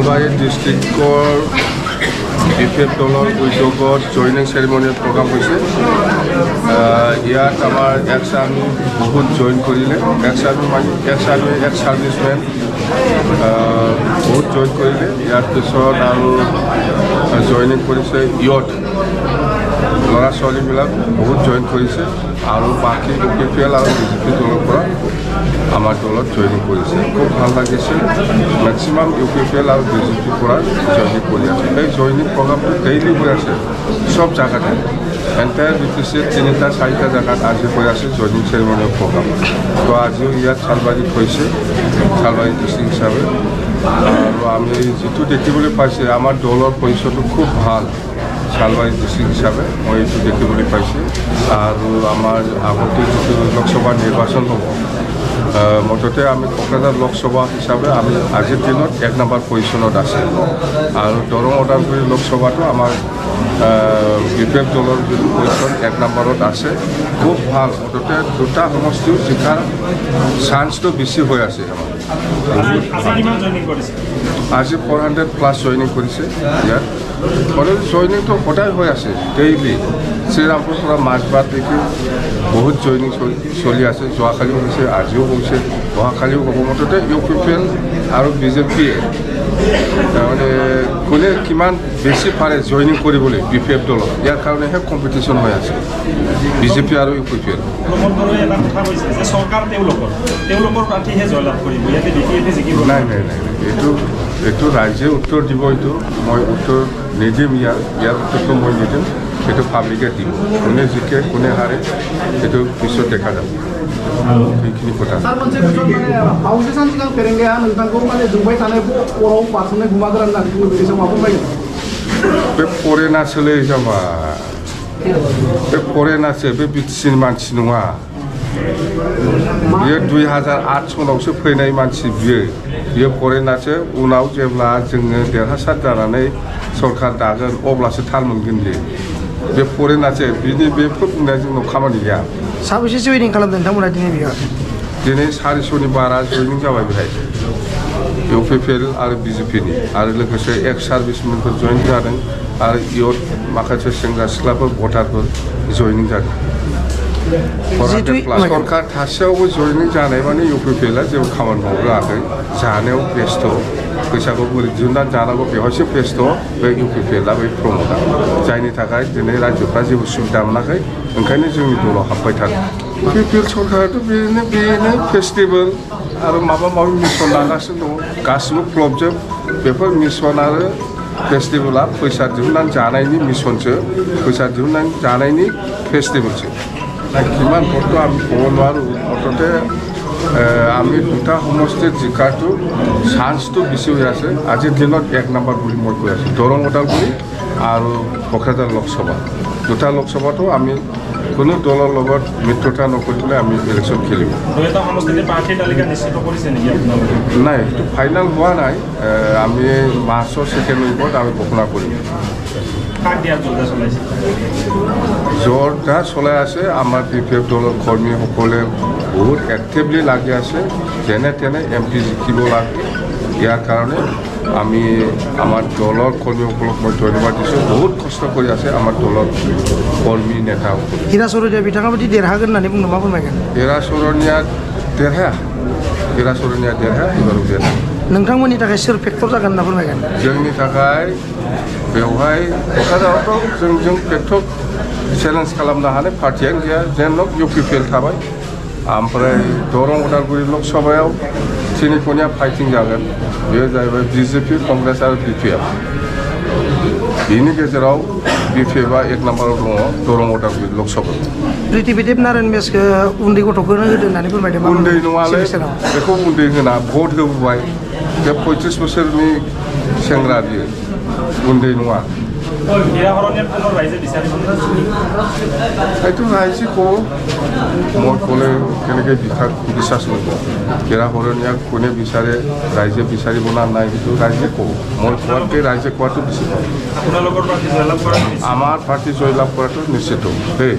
salbari districtor BPF দলৰ উদ্যোগত joining চেৰিমনিয়েল programme হৈছে ইয়াত আমাৰ এক্স আৰ্মি বহুত জইন কৰিলে এক্স সাৰ্ভিচমেন বহুত জইন কৰিলে ইয়াৰ পিছত আৰু জইনিং কৰিছে ইয়থ ল'ৰা ছোৱালীবিলাক বহুত জইন কৰিছে আৰু বাকী BPF আৰু BJP দলৰ পৰা আমাৰ দলত জইনিং কৰিছে খুব ভাল লাগিছে মেক্সিমাম BPF আৰু BJP পৰা জইনিং কৰি আছে এই জইনিং প্ৰগ্ৰামটো ডেইলি হৈ আছে সব জায়গাতে এণ্টায়াৰ BPC তিনিটা চাৰিটা জায়গাত আজি হৈ আছে জইনিং চেৰিমনিয়েল প্ৰগ্ৰাম তো আজিও ইয়াত চালবাৰীত হৈছে চালবাৰী ডিষ্ট্ৰিক্ট হিচাপে আৰু আমি যিটো দেখিবলৈ পাইছে আমাৰ দলৰ পৰিচয়টো খুব ভাল salbari district হিসাবে মই এইটো দেখিবলৈ পাইছোঁ আৰু আমাৰ আগতে যিটো লোকসভা নিৰ্বাচন হ'ব মুঠতে আমি কোকৰাঝাৰ লোকসভা হিসাবে আমি আজিৰ দিনত 1 নম্বৰ পজিশ্যনত আছে আৰু দৰং ওদালগুৰি লোকসভাটো আমাৰ BPF দলৰ যিটো পজিশ্যন 1 নম্বৰত আছে খুব ভাল মুঠতে দুটা সমষ্টিও জিকাৰ চান্সটো বেছি হৈ আছে আজি 400+ জইনিং কৰিছে ইয়াত জইনিং তো সদায় হৈ আছে ডেইলি শ্ৰীৰামপুৰ পৰা মাজবাট দেখি বহুত জইনিং চলি আছে যোৱাকালিও হৈছে আজিও হৈছে অহাকালিও হ'ব মুঠতে BPF আৰু BJP তাৰমানে কোনে কিমান বেছি পাৰে জইনিং কৰিবলৈ BPF দলত ইয়াৰ কাৰণেহে কম্পিটিশ্যন হৈ আছে BJP আৰু BPF নাই এইটো ৰাইজে উত্তৰ দিব এইটো মই উত্তৰ নিদিম ইয়াৰ উত্তৰটো মই নিদিম এইটো পাব্লিকে দিব কোনে জিকে কোনে হাৰে এইটো পিছত দেখা যাব এইখিনি কথা बे फरेनासोलै जाबा बे फरेनासो बे BTCनि मानसि नङा बियो 2008 सनावसो फैनाय मानसि बियो फरेनासो उनाव जेब्ला जोङो देरहासार जानानै सरकार दागोन अब्लासो थाल मोनगोन बे फरेनासो बिनि बेफोर बुंनाया जोंनाव खामानि गैया साबेसे जइनिं खालामदों नोंथांमोना दिनै 400नि बारा जइनिं जाबाय बेहाय BPF आरो BJPनि आरो लोगोसे एक्स सार्भिसमेनफोर जइन जादों आरो इयथ माखासे सेंग्रा सिख्लाफोर भटारफोर जइनिं जादों सरकार थासेयावबो जइनिं जानाय माने BPF जेबो खामानि मावलाखै जानायाव बेस्थ फैसाखौ बोरै दिहुननानै जानांगौ बेवहायसो बेस्थ बे BPF बै प्रमटा जायनि थाखाय दिनै रायजोफ्रा जेबो सुबिदा मोनाखै ओंखायनो जोंनि दलाव हाबबाय थादों BPF सरकाराथ' बेनो फेस्टिभेल आरो माबा माबि मिशन लागासिनो दं गासिबो फ्लपजोब बेफोर मिशन आरो फेस्टिभेला फैसा दिहुननानै जानायनि मिशनसो फैसा दिहुननानै जानायनि फेस्टिभेलसो কিমান ভোটটো আমি ক'ব নোৱাৰোঁ মুঠতে আমি দুটা সমষ্টিৰ জিকাৰটো চান্সটো বেছি হৈ আছে আজিৰ দিনত 1 নম্বৰ বুলি মই কৈ আছোঁ দৰং ওদালগুৰি আৰু কোকৰাঝাৰ লোকসভা দুটা লোকসভাটো আমি কোনো দলৰ লগত মিত্ৰতা নকৰিলে আমি ইলেকশ্যন খেলিম নাই ফাইনেল হোৱা নাই আমি মাৰ্চৰ 2nd উইকত আমি ঘোষণা কৰিম জোৰদাৰ চলাই আছে আমাৰ BPF দলৰ কৰ্মীসকলে বহুত এক্টিভলি লাগি আছে যেনে তেনে MP জিকিব লাগে ইয়াৰ কাৰণে আমি আমাৰ দলৰ কৰ্মীসকলক মই ধন্যবাদ দিছোঁ বহুত কষ্ট কৰি আছে আমাৰ দলৰ কৰ্মী নেতাসকল हिरासरनिया बिथाङाबोदि देरहागोन होननानै बुंनो मा फोरमायगोन हिरासरनिया देरहाया एबाराव देरहाया नोंथांमोननि थाखाय सोर फेक्टर जागोन होनना फोरमायगोन जोंनि थाखाय बेवहाय क'क्राझारावथ' जों फेक्टर चेलेन्ज खालामनो हानाय पार्टियानो गैया जेन BPF थाबाय ओमफ्राय दरं उदालगुरि लोकसभायाव तिनिखनिया फाइटिं जागोन बेयो जाहैबाय BJP कंग्रेस आरो BPF बेनि गेजेराव BPFआ 1 नम्बराव दङ दरं उदालगुरि लोकसभा प्रिथिबिदेब नारायण बेसखौ उन्दै गथ'फोरनो होदो होननानै फोरमायदों उन्दै नङालै बेखौ उन्दै होना भट होबोबाय बे 35 बोसोरनि सेंग्रा बियो उन्दै नङा এইটো ৰাইজে কওঁ মই ক'লে কেনেকৈ বিশ্বাস নকৰোঁ হিৰাসৰণীয়াক কোনে বিচাৰে ৰাইজে বিচাৰিব না নাই সেইটো ৰাইজে কওঁ মই কোৱাতকৈ ৰাইজে কোৱাটো বেছি পাওঁ আমাৰ পাৰ্টি জয়লাভ কৰাটো নিশ্চিত দেই